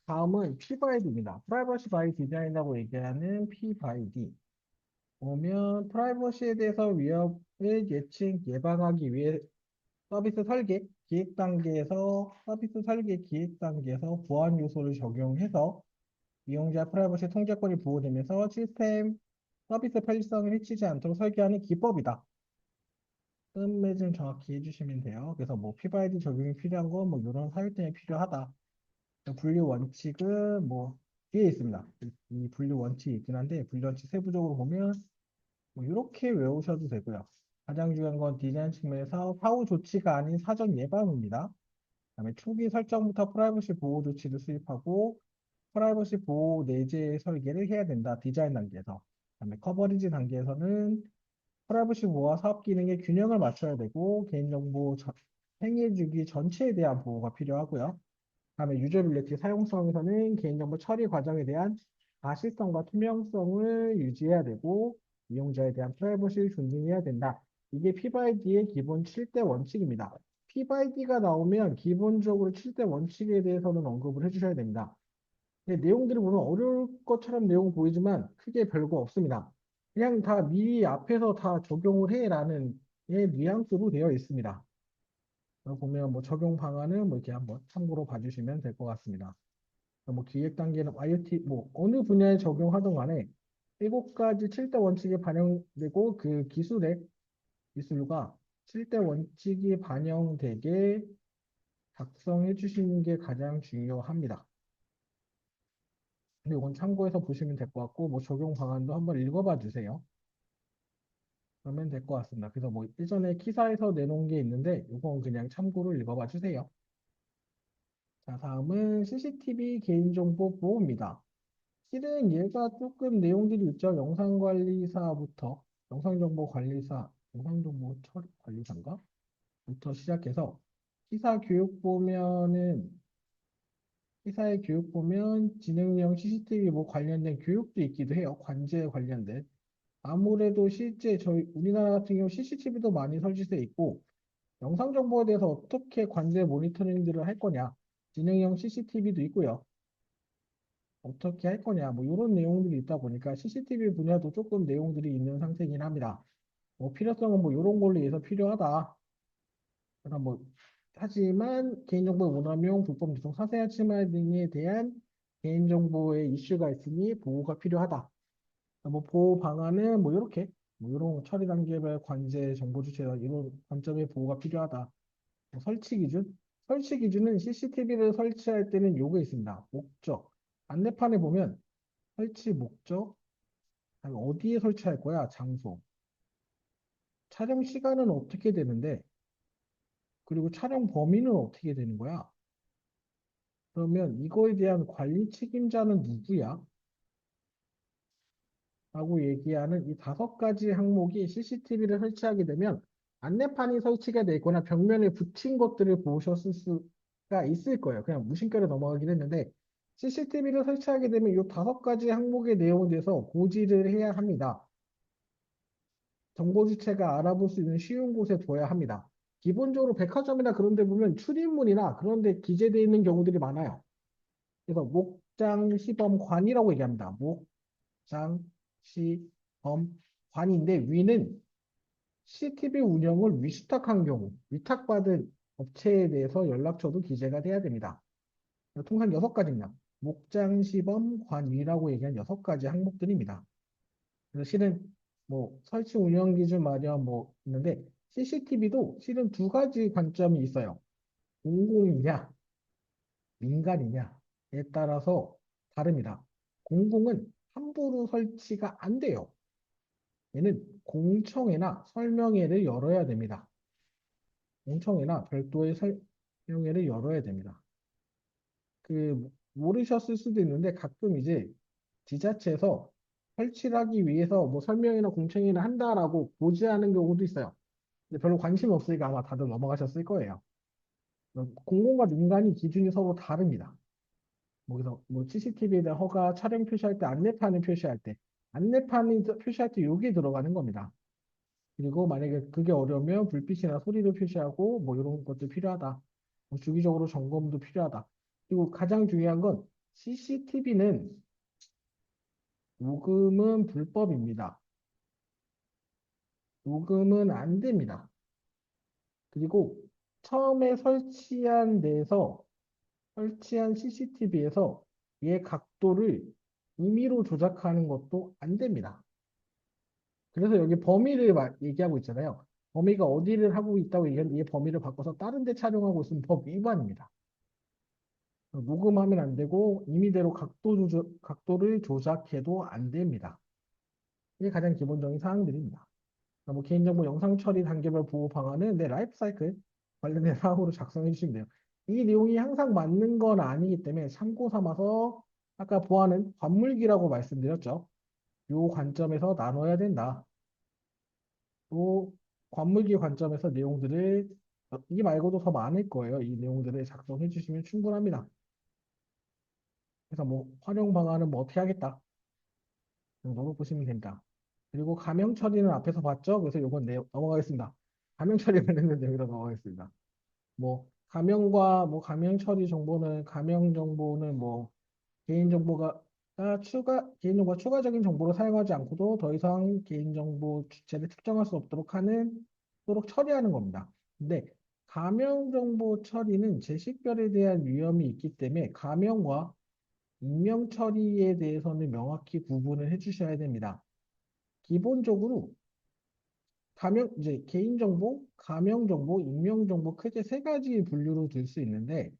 다음은 P by D입니다. 프라이버시 바이 디자인이라고 얘기하는 P by D. 보면 프라이버시에 대해서 위협을 예방하기 위해 서비스 설계 기획 단계에서 보안 요소를 적용해서 이용자 프라이버시 통제권이 보호되면서 시스템 서비스 편리성을 해치지 않도록 설계하는 기법이다. 끝맺음 좀 정확히 해주시면 돼요. 그래서 뭐 PBID 적용이 필요한 건 뭐 이런 사유 때문에 필요하다. 분류 원칙은 뭐 뒤에 있습니다. 이 분류 원칙이 있긴 한데 분류 원칙 세부적으로 보면 뭐 이렇게 외우셔도 되고요. 가장 중요한 건 디자인 측면에서 사후 조치가 아닌 사전 예방입니다. 그다음에 초기 설정부터 프라이버시 보호 조치를 수립하고 프라이버시 보호 내재 설계를 해야 된다. 디자인 단계에서. 그다음에 커버리지 단계에서는 프라이버시 보호와 사업 기능의 균형을 맞춰야 되고 개인정보 행위 주기 전체에 대한 보호가 필요하고요. 다음에 유저빌리티 사용성에서는 개인정보 처리 과정에 대한 가시성과 투명성을 유지해야 되고 이용자에 대한 프라이버시를 존중해야 된다. 이게 P/D의 기본 7대 원칙입니다. P/D가 나오면 기본적으로 7대 원칙에 대해서는 언급을 해주셔야 됩니다. 근데 내용들이 보면 어려울 것처럼 내용 보이지만 크게 별거 없습니다. 그냥 다 미리 앞에서 다 적용을 해라는 의 뉘앙스로 되어 있습니다. 보면 뭐 적용 방안은 뭐 이렇게 한번 참고로 봐주시면 될 것 같습니다. 뭐 기획 단계는 IoT 뭐 어느 분야에 적용하던 간에 7가지 7대 원칙이 반영되고 그 기술과 7대 원칙이 반영되게 작성해 주시는 게 가장 중요합니다. 근데 이건 참고해서 보시면 될 것 같고 뭐 적용 방안도 한번 읽어봐 주세요. 그러면 될 것 같습니다. 그래서 뭐 예전에 기사에서 내놓은 게 있는데 이건 그냥 참고로 읽어봐 주세요. 자, 다음은 CCTV 개인정보 보호입니다. 실은 얘가 조금 내용들이 있죠. 영상정보 처리 관리사인가? 부터 시작해서 기사 교육 보면은 기사의 교육 보면 지능형 CCTV 뭐 관련된 교육도 있기도 해요. 관제에 관련된. 아무래도 실제 저희 우리나라 같은 경우 CCTV도 많이 설치돼 있고 영상 정보에 대해서 어떻게 관제 모니터링들을 할 거냐. 지능형 CCTV도 있고요. 어떻게 할 거냐, 뭐 이런 내용들이 있다 보니까 CCTV 분야도 조금 내용들이 있는 상태이긴 합니다. 뭐 필요성은 뭐 이런 걸로 해서 필요하다. 그러나 뭐 하지만 개인정보 오남용, 불법 유통, 사생활 침해 등에 대한 개인정보의 이슈가 있으니 보호가 필요하다. 뭐 보호 방안은 뭐 이렇게 뭐 이런 처리 단계별 관제 정보 주체 이런 관점의 보호가 필요하다. 뭐 설치 기준은 CCTV를 설치할 때는 요게 있습니다. 목적. 안내판에 보면 설치 목적, 그다음에 어디에 설치할 거야, 장소, 촬영 시간은 어떻게 되는데, 그리고 촬영 범위는 어떻게 되는 거야? 그러면 이거에 대한 관리 책임자는 누구야? 라고 얘기하는 이 5가지 항목이 CCTV를 설치하게 되면 안내판이 설치가 돼 있거나 벽면에 붙인 것들을 보셨을 수가 있을 거예요. 그냥 무심결에 넘어가긴 했는데 CCTV를 설치하게 되면 이 5가지 항목의 내용에 대해서 고지를 해야 합니다. 정보 주체가 알아볼 수 있는 쉬운 곳에 둬야 합니다. 기본적으로 백화점이나 그런 데 보면 출입문이나 그런 데 기재되어 있는 경우들이 많아요. 그래서 목장 시범관이라고 얘기합니다. 목장 시범관인데 위는 CCTV 운영을 위탁한 경우, 위탁받은 업체에 대해서 연락처도 기재가 돼야 됩니다. 통상 6가지입니다. 목장 시범관위라고 얘기한 6가지 항목들입니다. 그래서 실은 뭐 설치 운영 기준 마련 뭐 있는데 CCTV도 실은 2가지 관점이 있어요. 공공이냐 민간이냐에 따라서 다릅니다. 공공은 함부로 설치가 안 돼요. 얘는 공청회나 설명회를 열어야 됩니다. 공청회나 별도의 설명회를 열어야 됩니다. 모르셨을 수도 있는데 가끔 이제 지자체에서 설치를 하기 위해서 뭐 설명이나 공청회를 한다라고 고지하는 경우도 있어요. 근데 별로 관심 없으니까 아마 다들 넘어가셨을 거예요. 공공과 민간이 기준이 서로 다릅니다. 그래서 뭐 CCTV에 대한 허가 촬영 표시할 때 안내판을 표시할 때 안내판이 표시할 때 여기 들어가는 겁니다. 그리고 만약에 그게 어려우면 불빛이나 소리로 표시하고 뭐 이런 것도 필요하다. 뭐 주기적으로 점검도 필요하다. 그리고 가장 중요한 건 CCTV는 녹음은 불법입니다. 녹음은 안 됩니다. 그리고 처음에 설치한 CCTV에서 얘 각도를 임의로 조작하는 것도 안 됩니다. 그래서 여기 범위를 얘기하고 있잖아요. 범위가 어디를 하고 있다고 얘기하는데 이 범위를 바꿔서 다른 데 촬영하고 있으면 법 위반입니다. 녹음하면 안 되고 임의대로 각도를 조작해도 안 됩니다. 이게 가장 기본적인 사항들입니다. 뭐 개인정보 영상 처리 단계별 보호 방안은 내 라이프 사이클 관련된 사항으로 작성해 주시면 돼요. 이 내용이 항상 맞는 건 아니기 때문에 참고 삼아서 아까 보안은 관물기라고 말씀드렸죠. 요 관점에서 나눠야 된다. 또 관물기 관점에서 내용들을 이 말고도 더 많을 거예요. 이 내용들을 작성해 주시면 충분합니다. 그래서 뭐 활용 방안은 뭐 어떻게 하겠다. 정도로 보시면 됩니다. 그리고 가명 처리는 앞에서 봤죠? 그래서 요건 넘어가겠습니다. 가명 처리 관련된 내용으로 넘어가겠습니다. 뭐 가명 처리 정보는 가명 정보는 뭐 개인정보가 추가적인 정보를 사용하지 않고도 더 이상 개인정보 주체를 특정할 수 없도록 처리하는 겁니다. 근데 가명 정보 처리는 제 식별에 대한 위험이 있기 때문에 가명과 익명 처리에 대해서는 명확히 구분을 해주셔야 됩니다. 기본적으로 이제 개인정보, 가명정보, 익명정보 크게 세 가지 분류로 둘 수 있는데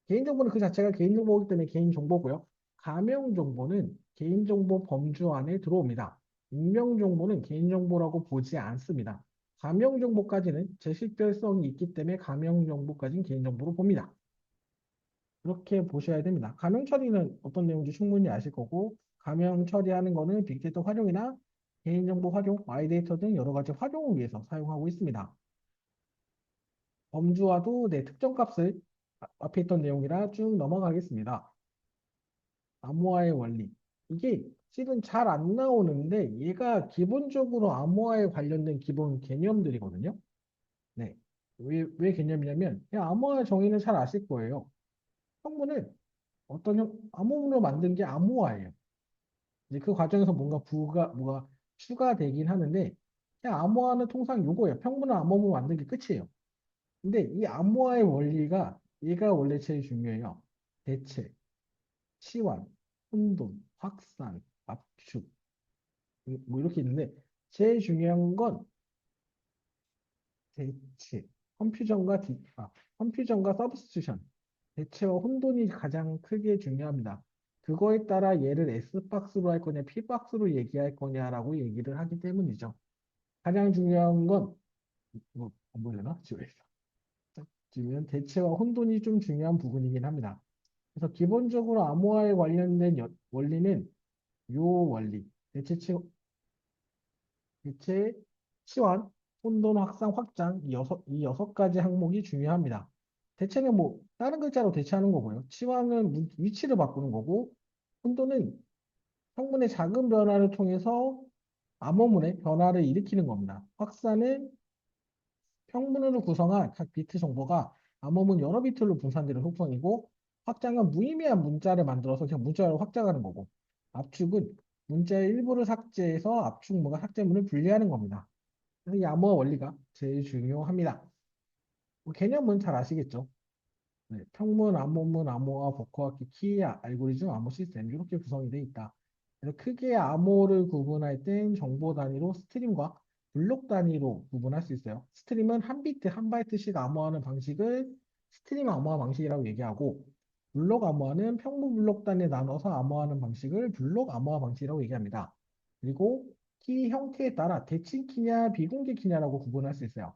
개인정보는 그 자체가 개인정보이기 때문에 개인정보고요. 가명정보는 개인정보 범주 안에 들어옵니다. 익명정보는 개인정보라고 보지 않습니다. 가명정보까지는 제식별성이 있기 때문에 가명정보까지는 개인정보로 봅니다. 그렇게 보셔야 됩니다. 가명 처리는 어떤 내용인지 충분히 아실 거고, 가명 처리하는 거는 빅데이터 활용이나 개인정보 활용, 마이데이터 등 여러 가지 활용을 위해서 사용하고 있습니다. 범주와도 내 특정 값을 앞에 있던 내용이라 쭉 넘어가겠습니다. 암호화의 원리. 이게 실은 잘 안 나오는데 얘가 기본적으로 암호화에 관련된 기본 개념들이거든요. 네. 왜 개념이냐면 그냥 암호화 정의는 잘 아실 거예요. 형문을 암호문으로 만든 게 암호화예요. 이제 그 과정에서 뭐가 추가되긴 하는데 그냥 암호화는 통상 요거예요. 평문화 암호문 만든 게 끝이에요. 근데 이 암호화의 원리가 얘가 원래 제일 중요해요. 대체, 치환, 혼돈, 확산, 압축 뭐 이렇게 있는데 제일 중요한 건 대체, 컴퓨전과 서브스티튜션, 대체와 혼돈이 가장 크게 중요합니다. 그거에 따라 얘를 S박스로 할 거냐, P박스로 얘기할 거냐라고 얘기를 하기 때문이죠. 가장 중요한 건, 이거 안 보려나? 지워있어. 지금 대체와 혼돈이 좀 중요한 부분이긴 합니다. 그래서 기본적으로 암호화에 관련된 원리는 요 원리, 대체, 치환, 혼돈, 확산, 확장 이 여섯 가지 항목이 중요합니다. 대체는 뭐 다른 글자로 대체하는 거고요. 치환은 위치를 바꾸는 거고 혼돈은 성분의 작은 변화를 통해서 암호문의 변화를 일으키는 겁니다. 확산은 평문으로 구성한 각 비트 정보가 암호문 여러 비트로 분산되는 속성이고 확장은 무의미한 문자를 만들어서 그냥 문자로 확장하는 거고 압축은 문자의 일부를 삭제해서 압축문과 삭제문을 분리하는 겁니다. 그래서 이 암호화 원리가 제일 중요합니다. 뭐 개념은 잘 아시겠죠? 네, 평문, 암호문, 암호화, 복호화기, 키, 알고리즘, 암호 시스템 이렇게 구성이 되어 있다. 그래서 크게 암호를 구분할 땐 정보 단위로 스트림과 블록 단위로 구분할 수 있어요. 스트림은 한 비트, 한 바이트씩 암호하는 방식을 스트림 암호화 방식이라고 얘기하고 블록 암호화는 평문 블록 단위에 나눠서 암호하는 방식을 블록 암호화 방식이라고 얘기합니다. 그리고 키 형태에 따라 대칭 키냐 비공개 키냐라고 구분할 수 있어요.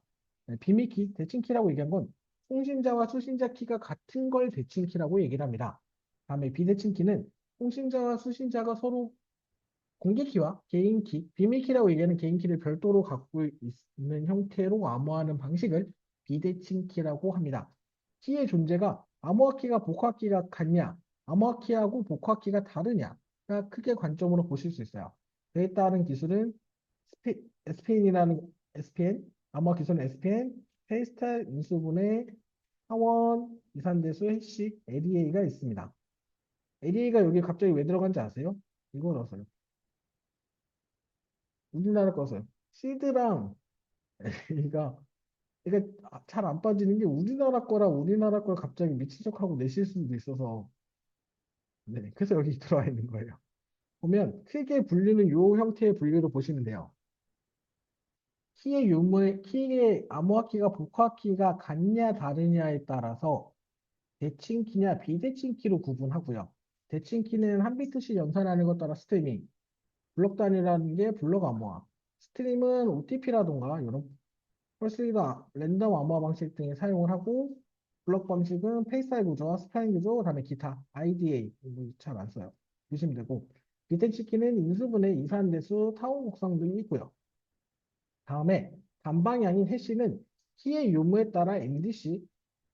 네, 비밀 키, 대칭 키라고 얘기한 건 통신자와 수신자 키가 같은 걸 대칭 키라고 얘기를 합니다. 다음에 비대칭 키는 통신자와 수신자가 서로 공개 키와 개인 키, 비밀 키라고 얘기하는 개인 키를 별도로 갖고 있는 형태로 암호하는 방식을 비대칭 키라고 합니다. 키의 존재가 암호화 키가 복화 키가 같냐, 암호화 키하고 복화 키가 다르냐가 크게 관점으로 보실 수 있어요. 그에 따른 기술은 SPN이라는 SPN, 암호화 기술은 SPN, 페이스탈 인수분해 하원, 이산대수, 해시, LEA가 있습니다. LA가 여기 갑자기 왜 들어간지 아세요? 이거 넣었어요. 우리나라 거서요. 시드랑 LA가 이게 잘 안 빠지는 게 우리나라 거라 우리나라 걸 갑자기 미친 척하고 내실 수도 있어서 네, 그래서 여기 들어와 있는 거예요. 보면 크게 분류는 요 형태의 분류로 보시면 돼요. 키의 유무의 키의 암호화키가 복화키가 같냐 다르냐에 따라서 대칭키냐 비대칭키로 구분하고요. 대칭키는 한 비트씩 연산하는 것 따라 스트리밍, 블록 단위라는 게 블록 암호화, 스트림은 OTP라던가 이런 펄스리더 랜덤 암호화 방식 등에 사용을 하고 블록 방식은 페이스타일 구조와 스파인 구조, 그다음에 기타, IDA 잘 안 써요. 보시면 되고 비대칭키는 인수분해, 이산대수, 타원 곡선 등이 있고요. 다음에 단방향인 해시는 키의 유무에 따라 MDC,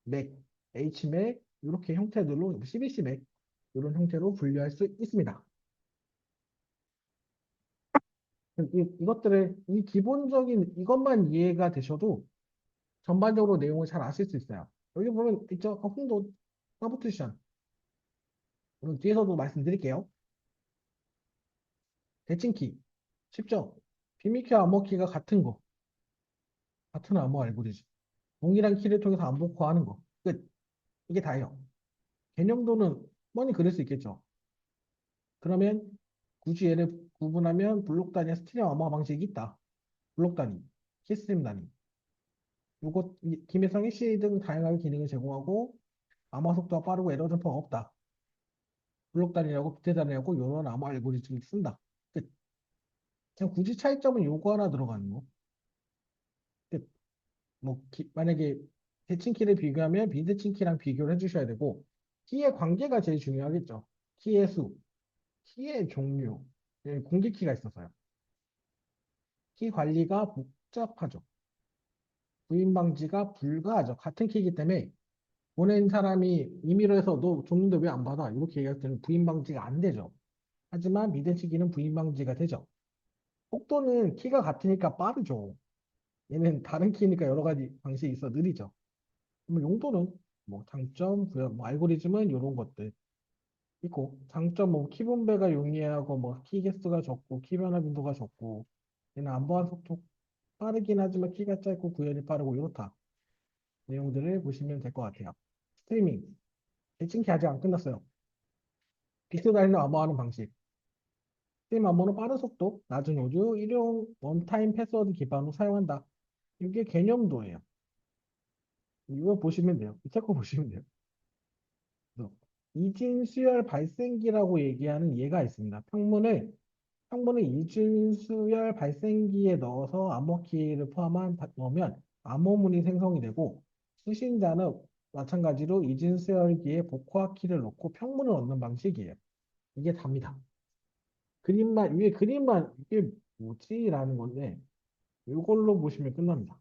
맥, HMAC 이렇게 형태들로 CBC 맥 이런 형태로 분류할 수 있습니다. 이것들을 이 기본적인 이것만 이해가 되셔도 전반적으로 내용을 잘 아실 수 있어요. 여기 보면 있죠? 홍도 서브투션. 그럼 뒤에서도 말씀드릴게요. 대칭키 쉽죠? 비밀키 암호키가 같은 거, 같은 암호 알고리즘. 동일한 키를 통해서 암호화하는 거. 끝. 이게 다예요. 개념도는 뻔히 그릴 수 있겠죠. 그러면 굳이 얘를 구분하면 블록 단위와 스트리밍 암호화 방식이 있다. 블록 단위, 키스트림 단위. 요것 김혜성이 C 등 다양한 기능을 제공하고 암호화 속도가 빠르고 에러 점퍼가 없다. 블록 단위라고 비트 단위라고 이런 암호 알고리즘을 쓴다. 끝. 그냥 굳이 차이점은 요거 하나 들어가는 거. 끝. 만약에 대칭 키를 비교하면 비대칭 키랑 비교를 해주셔야 되고 키의 관계가 제일 중요하겠죠. 키의 수, 키의 종류, 공개 키가 있어서요. 키 관리가 복잡하죠. 부인 방지가 불가하죠. 같은 키이기 때문에 보낸 사람이 임의로 해서 너 줬는데 왜 안 받아? 이렇게 얘기할 때는 부인 방지가 안 되죠. 하지만 미대치기는 부인 방지가 되죠. 속도는 키가 같으니까 빠르죠. 얘는 다른 키니까 여러 가지 방식이 있어 느리죠. 그럼 용도는 뭐 장점, 부여, 뭐 알고리즘은 이런 것들 있고 장점 뭐 키 분배가 용이하고 뭐 키 개수가 적고 키 변화 빈도가 적고 얘는 안보안 속도 빠르긴 하지만 키가 짧고 구현이 빠르고 이렇다. 내용들을 보시면 될 것 같아요. 스트리밍. 대칭키 아직 안 끝났어요. 빅스 다이너 암호화하는 방식. 스트리밍 암호는 빠른 속도, 낮은 오류, 일용 원타임 패스워드 기반으로 사용한다. 이게 개념도예요. 이거 보시면 돼요. 밑에 거 보시면 돼요. 그래서 이진 수열 발생기라고 얘기하는 예가 있습니다. 평문을 이진 수열 발생기에 넣어서 암호키를 포함한 넣으면 암호문이 생성이 되고 수신자는 마찬가지로 이진 수열기에 복호화 키를 넣고 평문을 얻는 방식이에요. 이게 답니다. 그림만 위에 그림만 이게 뭐지라는 건데 이걸로 보시면 끝납니다.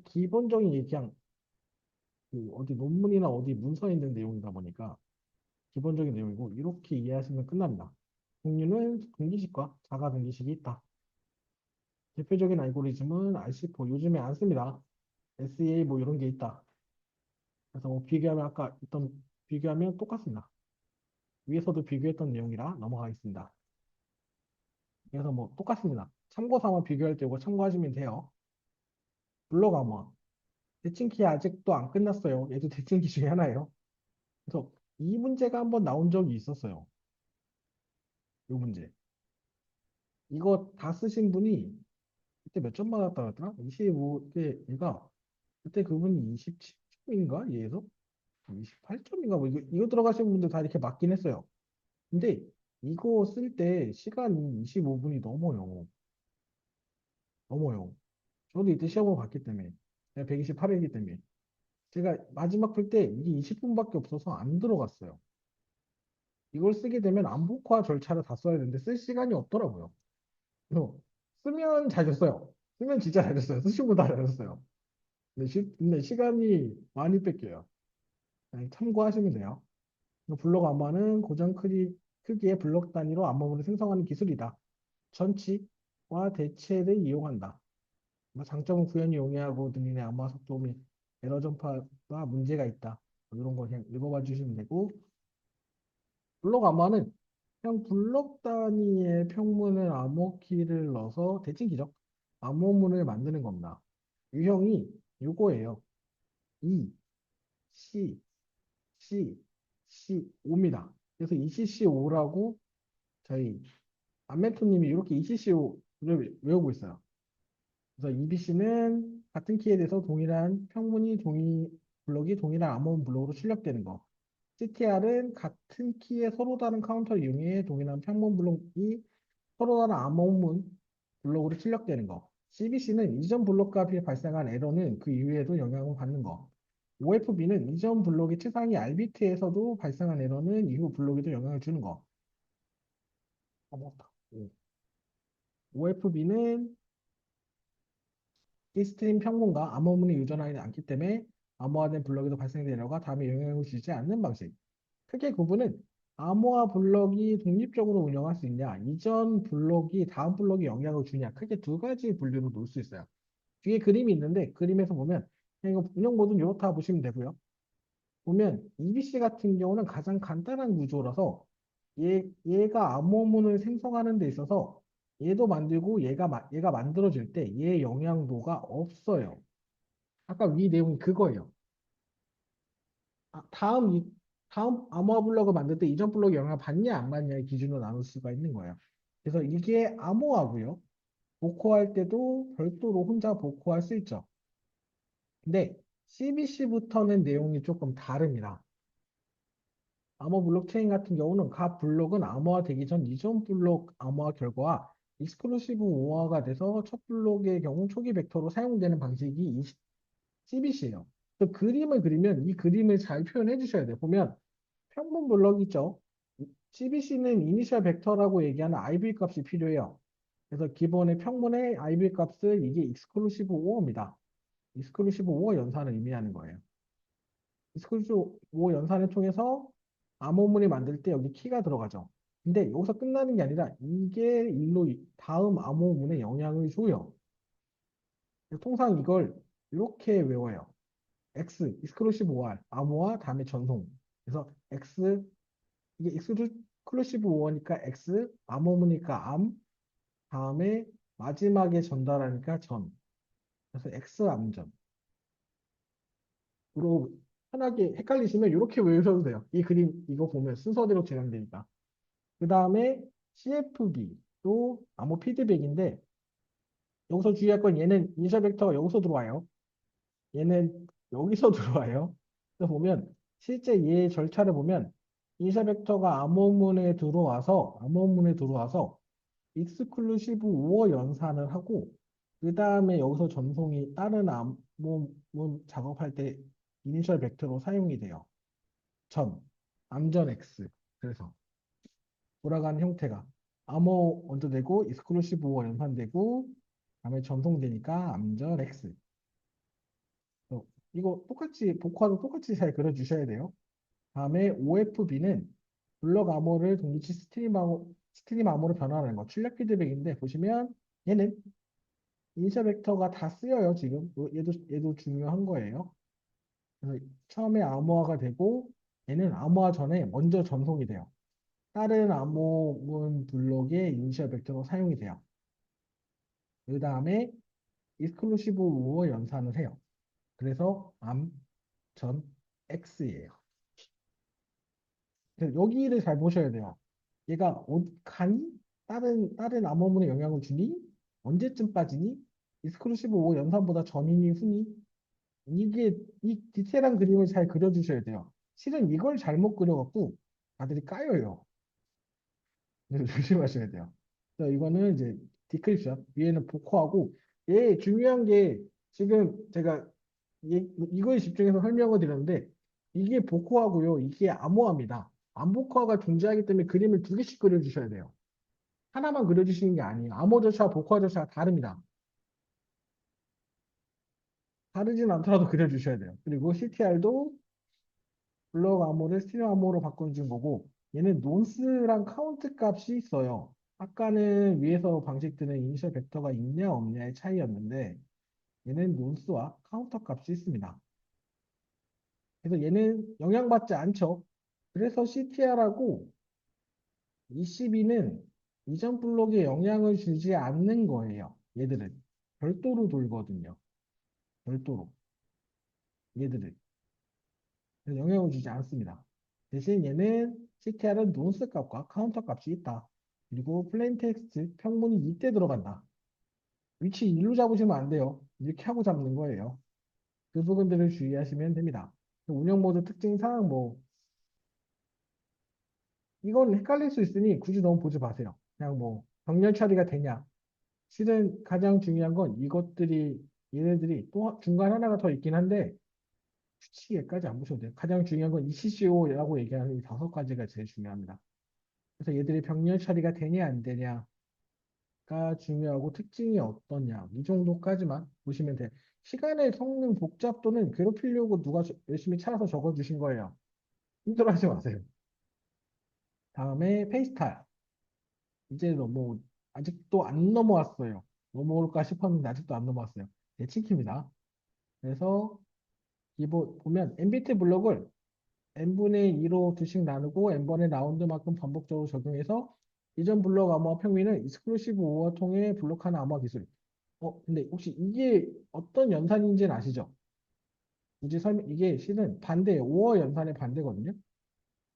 기본적인 얘기한 그 어디 논문이나 어디 문서에 있는 내용이다 보니까 기본적인 내용이고 이렇게 이해하시면 끝납니다. 종류는 등기식과 자가 등기식이 있다. 대표적인 알고리즘은 RC4 요즘에 안 씁니다. SEA 뭐 이런 게 있다. 그래서 뭐 비교하면 아까 있던 비교하면 똑같습니다. 위에서도 비교했던 내용이라 넘어가겠습니다. 그래서 뭐 똑같습니다. 참고 삼아 비교할 때 이거 참고하시면 돼요. 블록 암호화. 대칭키 아직도 안 끝났어요. 얘도 대칭키 중에 하나예요. 그래서 이 문제가 한번 나온 적이 있었어요. 이 문제. 이거 다 쓰신 분이 그때 몇 점 받았다 그랬더라? 25개 얘가 그때 그분이 27점인가? 얘에서 28점인가? 뭐 이거 들어가신 분들 다 이렇게 맞긴 했어요. 근데 이거 쓸 때 시간이 25분이 넘어요. 넘어요. 저도 이때 시험을 봤기 때문에 내가 128이기 때문에 제가 마지막 풀 때 이게 20분밖에 없어서 안 들어갔어요. 이걸 쓰게 되면 암묵화 절차를 다 써야 되는데 쓸 시간이 없더라고요. 그래서 쓰면 잘 됐어요. 쓰면 진짜 잘 됐어요. 쓰신 분다 잘 됐어요. 근데 시간이 많이 뺏겨요. 그냥 참고하시면 돼요. 블록 암호화는 크기의 블록 단위로 암호문을 생성하는 기술이다. 전치와 대체를 이용한다. 뭐 장점은 구현이 용이하고 느리네 암호화 속도 및 에러 전파가 문제가 있다. 뭐 이런 거 그냥 읽어봐 주시면 되고 블록 암호화는 그냥 블록 단위의 평문을 암호키를 넣어서 대칭 기적 암호문을 만드는 겁니다. 유형이 요거예요. E, C, C, C5입니다. 그래서 ECC5라고 저희 안멘토님이 이렇게 ECC5를 외우고 있어요. 그래서 EBC는 같은 키에 대해서 동일한 평문이 블록이 동일한 암호문 블록으로 출력되는 거. CTR은 같은 키에 서로 다른 카운터를 이용해 동일한 평문 블록이 서로 다른 암호문 블록으로 출력되는 거. CBC는 이전 블록 값이 발생한 에러는 그 이후에도 영향을 받는 거. OFB는 이전 블록의 최상위 RBT에서도 발생한 에러는 이후 블록에도 영향을 주는 거. 먹었다. OFB는 이 스트림 평문과 암호문이 유전하지 않기 때문에 암호화된 블록에도 발생된 에러가 다음에 영향을 주지 않는 방식. 크게 구분은 암호화 블록이 독립적으로 운영할 수 있냐, 이전 블록이 다음 블록에 영향을 주냐, 크게 두 가지 분류로 놓을 수 있어요. 뒤에 그림이 있는데 그림에서 보면 그냥 이거 운영 모드는 이렇다 보시면 되고요. 보면 EBC 같은 경우는 가장 간단한 구조라서 얘가 암호문을 생성하는 데 있어서 얘도 만들고 얘가 만들어질 때 얘의 영향도가 없어요. 아까 위 내용이 그거예요. 아, 다음 암호화 블록을 만들 때 이전 블록에 영향을 받냐 안 받냐의 기준으로 나눌 수가 있는 거예요. 그래서 이게 암호화고요. 복호할 때도 별도로 혼자 복호할 수 있죠. 근데 CBC부터는 내용이 조금 다릅니다. 암호 블록체인 같은 경우는 각 블록은 암호화 되기 전 이전 블록 암호화 결과와 익스클루시브 오화가 돼서 첫 블록의 경우 초기 벡터로 사용되는 방식이 CBC예요. 그림을 그리면 이 그림을 잘 표현해 주셔야 돼요. 보면 평분 블럭 있죠. CBC는 이니셜 벡터라고 얘기하는 IB 값이 필요해요. 그래서 기본의 평문의 IB 값을 이게 익스클루시브 오어입니다. 익스클루시브 오어 연산을 의미하는 거예요. 익스클루시브 오어 연산을 통해서 암호문을 만들 때 여기 키가 들어가죠. 근데 여기서 끝나는 게 아니라 이게 일로 다음 암호문에 영향을 줘요. 통상 이걸 이렇게 외워요. X, 익스클루시브 OR, 암호화, 다음에 전송. 그래서 X, 이게 익스클루시브 OR니까 X, 암호문이니까 암, 다음에 마지막에 전달하니까 전. 그래서 X 암전. 으로 편하게 헷갈리시면 이렇게 외우셔도 돼요. 이 그림 이거 보면 순서대로 진행되니까. 그 다음에 CFB도 암호 피드백인데 여기서 주의할 건 얘는 인셜 벡터가 여기서 들어와요. 얘는 여기서 들어와요. 그래서 보면 실제 얘 절차를 보면 인셜 벡터가 암호문에 들어와서 익스클루시브 우어 연산을 하고 그 다음에 여기서 전송이 다른 암호문 작업할 때 이니셜 벡터로 사용이 돼요. 전, 암전 X. 그래서 돌아가는 형태가 암호 먼저 되고 익스클루시브 우어 연산되고 다음에 전송되니까 암전 X. 이거 똑같이 복화도 똑같이 잘 그려주셔야 돼요. 다음에 OFB는 블럭 암호를 동기치 스트림 암호로 변환하는 거 출력 피드백인데 보시면 얘는 인셜 벡터가 다 쓰여요 지금. 얘도 중요한 거예요. 그래서 처음에 암호화가 되고 얘는 암호화 전에 먼저 전송이 돼요. 다른 암호문 블록의 이니셜 벡터로 사용이 돼요. 그 다음에 익스클루시브 우어 연산을 해요. 그래서 암, 전, X예요. 여기를 잘 보셔야 돼요. 얘가 가니? 다른 암호문에 영향을 주니? 언제쯤 빠지니? 익스클루시브 오 연산보다 전이니 후니? 이 디테일한 그림을 잘 그려주셔야 돼요. 실은 이걸 잘못 그려갖고 다들이 까여요. 그래서 조심하셔야 돼요. 그래서 이거는 이제 디크립션 위에는 복호하고 얘 중요한 게 지금 제가 이거에 집중해서 설명을 드렸는데 이게 복호하고요. 이게 암호화입니다. 암복호화가 존재하기 때문에 그림을 두 개씩 그려주셔야 돼요. 하나만 그려주시는 게 아니에요. 암호 절차와 복호화 절차가 다릅니다. 다르진 않더라도 그려주셔야 돼요. 그리고 CTR도 블록 암호를 스트링 암호로 바꿔주는 거고 얘는 논스랑 카운트 값이 있어요. 아까는 위에서 방식들은 이니셜 벡터가 있냐 없냐의 차이였는데 얘는 논스와 카운터 값이 있습니다. 그래서 얘는 영향받지 않죠. 그래서 CTR하고 ECB는 이전 블록에 영향을 주지 않는 거예요. 얘들은 별도로 돌거든요. 별도로 얘들은 그래서 영향을 주지 않습니다. 대신 얘는 CTR은 논스 값과 카운터 값이 있다. 그리고 플레인 텍스트 평문이 이때 들어간다. 위치 일로 잡으시면 안 돼요. 이렇게 하고 잡는 거예요. 그 부분들을 주의하시면 됩니다. 운영 모드 특징상 뭐 이건 헷갈릴 수 있으니 굳이 너무 보지 마세요. 그냥 뭐 병렬 처리가 되냐. 실은 가장 중요한 건 이것들이 얘네들이 또 중간 하나가 더 있긴 한데 수치에까지 안 보셔도 돼요. 가장 중요한 건 ECCO라고 얘기하는 이 5가지가 제일 중요합니다. 그래서 얘들이 병렬 처리가 되냐 안 되냐가 중요하고 특징이 어떠냐 이 정도까지만 보시면 돼요. 시간의 성능 복잡도는 괴롭히려고 누가 열심히 찾아서 적어주신 거예요. 힘들어하지 마세요. 다음에 페이스타일. 이제 너무 아직도 안 넘어왔어요. 넘어올까 싶었는데 아직도 안 넘어왔어요. 대칭키입니다. 그래서 기본 보면 MBT 블록을 n분의 2로 두씩 나누고 n번의 라운드만큼 반복적으로 적용해서 이전 블록 암호화 평민을 익스클루시브 오어 통해 블록하는 암호화 기술. 근데 혹시 이게 어떤 연산인지는 아시죠? 이제 설명 이게 실은 반대예요. 오어 연산의 반대거든요.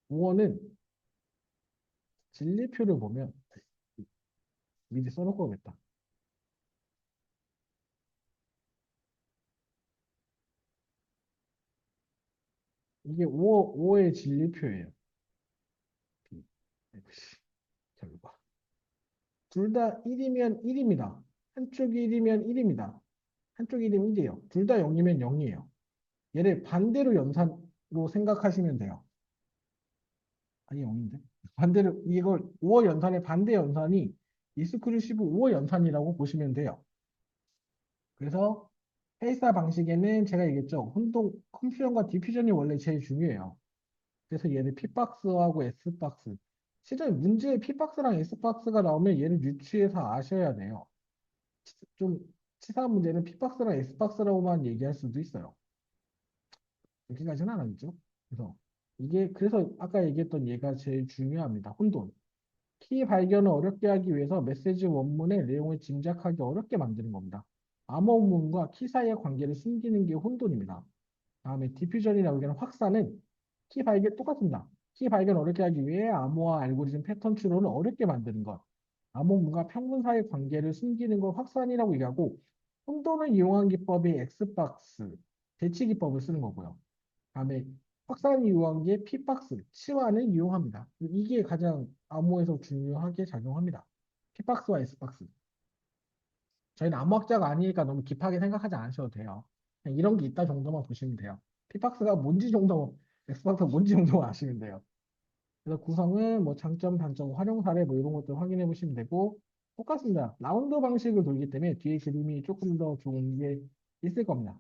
오어는 진리표를 보면 미리 써놓고 오겠다. 이게 오어의 진리표예요. 결과. 둘 다 1이면 1입니다. 한쪽이 1이면 1입니다. 한쪽이 1이면 1이에요. 둘 다 0이면 0이에요. 얘를 반대로 연산으로 생각하시면 돼요. 아니 0인데. 반대로 이걸 5어 연산의 반대 연산이 이스크루시브 5어 연산이라고 보시면 돼요. 그래서 회사 방식에는 제가 얘기했죠. 혼동 컴퓨전과 디퓨전이 원래 제일 중요해요. 그래서 얘를 P박스하고 S박스. 실은 문제에 P박스랑 S박스가 나오면 얘를 유추해서 아셔야 돼요. 좀 치사한 문제는 P박스랑 S박스라고만 얘기할 수도 있어요. 여기까지는 안 하겠죠. 그래서 이게 그래서 아까 얘기했던 얘가 제일 중요합니다. 혼돈. 키 발견을 어렵게 하기 위해서 메시지 원문의 내용을 짐작하기 어렵게 만드는 겁니다. 암호문과 키 사이의 관계를 숨기는 게 혼돈입니다. 다음에 디퓨전이라고 얘기하는 확산은 키 발견 똑같습니다. 키 발견 어렵게 하기 위해 암호화 알고리즘 패턴 추론을 어렵게 만드는 것. 암호문과 평문 사이의 관계를 숨기는 걸 확산이라고 얘기하고 혼돈을 이용한 기법이 X박스, 대치 기법을 쓰는 거고요. 다음에 확산 이용한 게 P박스, 치환을 이용합니다. 이게 가장 암호에서 중요하게 작용합니다. P박스와 S박스. 저희는 암호학자가 아니니까 너무 깊하게 생각하지 않으셔도 돼요. 그냥 이런 게 있다 정도만 보시면 돼요. P박스가 뭔지 정도, X박스가 뭔지 정도만 아시면 돼요. 그래서 구성은 뭐 장점, 단점, 활용 사례 뭐 이런 것들 확인해 보시면 되고 똑같습니다. 라운드 방식을 돌기 때문에 뒤에 그림이 조금 더 좋은 게 있을 겁니다.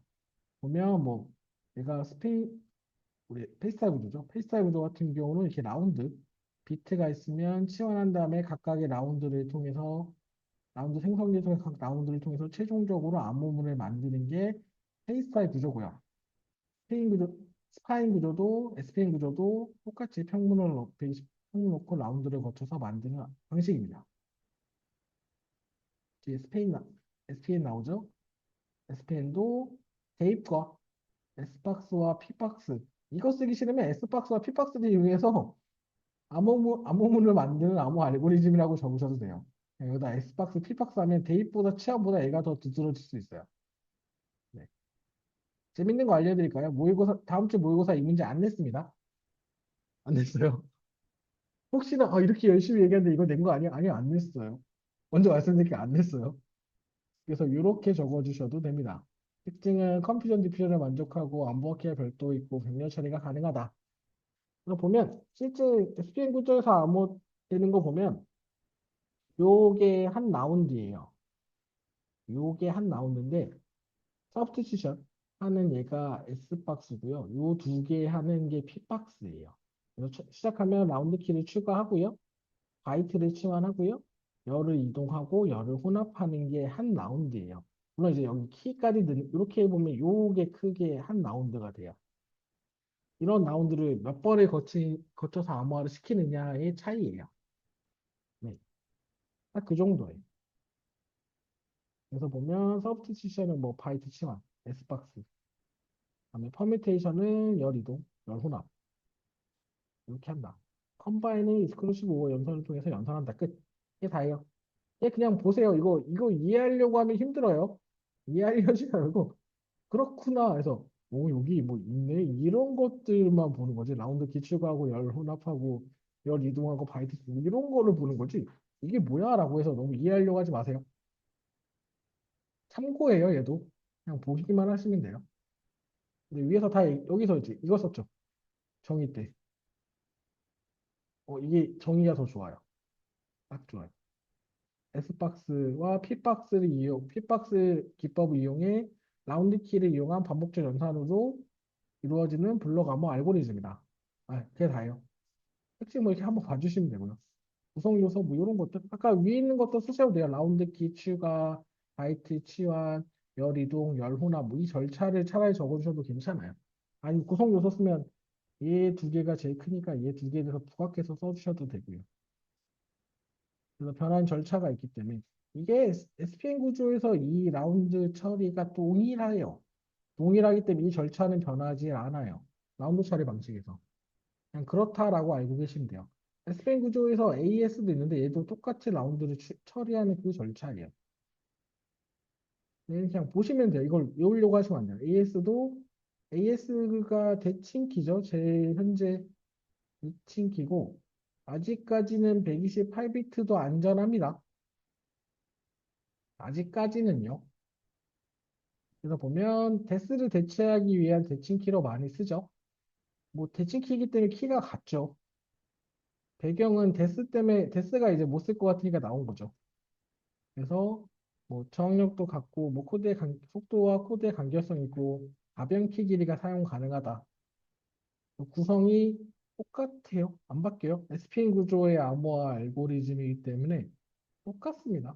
보면 뭐 얘가 우리 페이스타일 구조죠. 페이스타일 구조 같은 경우는 이렇게 라운드 비트가 있으면 치환한 다음에 각각의 라운드를 통해서 라운드 생성기를 통해 각 라운드를 통해서 최종적으로 암호문을 만드는 게 페이스타일 구조고요. 스페인 구조, 스파인 구조도 SPN 구조도 똑같이 평문 놓고 라운드를 거쳐서 만드는 방식입니다. 뒤에 SPN 나오죠. SPN도 대입과 S박스와 P박스 이거 쓰기 싫으면 S박스와 P박스를 이용해서 암호문을 만드는 암호 알고리즘이라고 적으셔도 돼요. 여기다 S박스, P박스 하면 대입보다 취합보다 얘가 더 두드러질 수 있어요. 네. 재밌는 거 알려드릴까요? 모의고사, 다음 주 모의고사 이 문제 안 냈습니다. 안 냈어요. 혹시나 이렇게 열심히 얘기하는데 이거 낸 거 아니야? 아니요, 안 냈어요. 먼저 말씀드릴게 안 냈어요. 그래서 이렇게 적어주셔도 됩니다. 특징은 컴퓨전 디퓨전을 만족하고 암호화키가 별도 있고 병렬 처리가 가능하다. 그래서 보면 실제 SPN 구조에서 암호되는 거 보면 요게 한 라운드예요. 요게 한 라운드인데 서브스티튜션 하는 얘가 S박스고요. 요 두 개 하는 게 P박스예요. 그래서 시작하면 라운드 키를 추가하고요. 바이트를 치환하고요. 열을 이동하고 열을 혼합하는 게 한 라운드예요. 물론 이제 여기 키까지 넣는 이렇게 보면 요게 크게 한 라운드가 돼요. 이런 라운드를 몇 번을 거쳐서 암호화를 시키느냐의 차이예요. 딱 그 정도예요. 그래서 보면 서브스티션은 뭐 바이트 치환, S박스, 그다음에 퍼뮤테이션은 열 이동, 열 혼합 이렇게 한다. 컴바인은 익스클루시브 오어 연산을 통해서 연산한다. 끝. 이게 다예요. 예, 그냥 보세요. 이거 이해하려고 하면 힘들어요. 이해하려지 말고 그렇구나 해서 오 여기 뭐 있네 이런 것들만 보는 거지. 라운드 기출하고 열 혼합하고 열 이동하고 바이트 이런 거를 보는 거지. 이게 뭐야라고 해서 너무 이해하려고 하지 마세요. 참고해요 얘도. 그냥 보기만 하시면 돼요. 근데 위에서 다 여기서 이제 이거 썼죠. 정의 때. 이게 정의가 더 좋아요. 딱 좋아요. S박스와 P박스를 P박스 기법을 이용해 라운드 키를 이용한 반복적 연산으로 이루어지는 블록 암호 알고리즘이다. 아, 그게 다예요. 특징 뭐 이렇게 한번 봐주시면 되고요. 구성 요소 뭐 이런 것들 아까 위에 있는 것도 쓰셔도 돼요. 라운드 키 추가, 바이트 치환, 열 이동, 열 혼합 뭐 이 절차를 차라리 적어주셔도 괜찮아요. 아니 구성 요소 쓰면 얘 두 개가 제일 크니까 얘 두 개에 대해서 부각해서 써주셔도 되고요. 그래서 변환 절차가 있기 때문에 이게 SPN 구조에서 이 라운드 처리가 동일해요. 동일하기 때문에 이 절차는 변하지 않아요. 라운드 처리 방식에서. 그냥 그렇다라고 알고 계시면 돼요. SPN 구조에서 AS도 있는데 얘도 똑같이 라운드를 처리하는 그 절차예요. 그냥 보시면 돼요. 이걸 외우려고 하시면 안 돼요. AS가 대칭 키죠. 제 현재 대칭 키고 아직까지는 128비트도 안전합니다. 아직까지는요. 그래서 보면 데스를 대체하기 위한 대칭 키로 많이 쓰죠. 뭐 대칭 키이기 때문에 키가 같죠. 배경은 데스 때문에 데스가 이제 못 쓸 것 같으니까 나온 거죠. 그래서 뭐 저항력도 같고 뭐 속도와 코드의 간결성 있고 가변 키 길이가 사용 가능하다. 구성이 똑같아요. 안 바뀌어요. SPN 구조의 암호화 알고리즘이기 때문에 똑같습니다.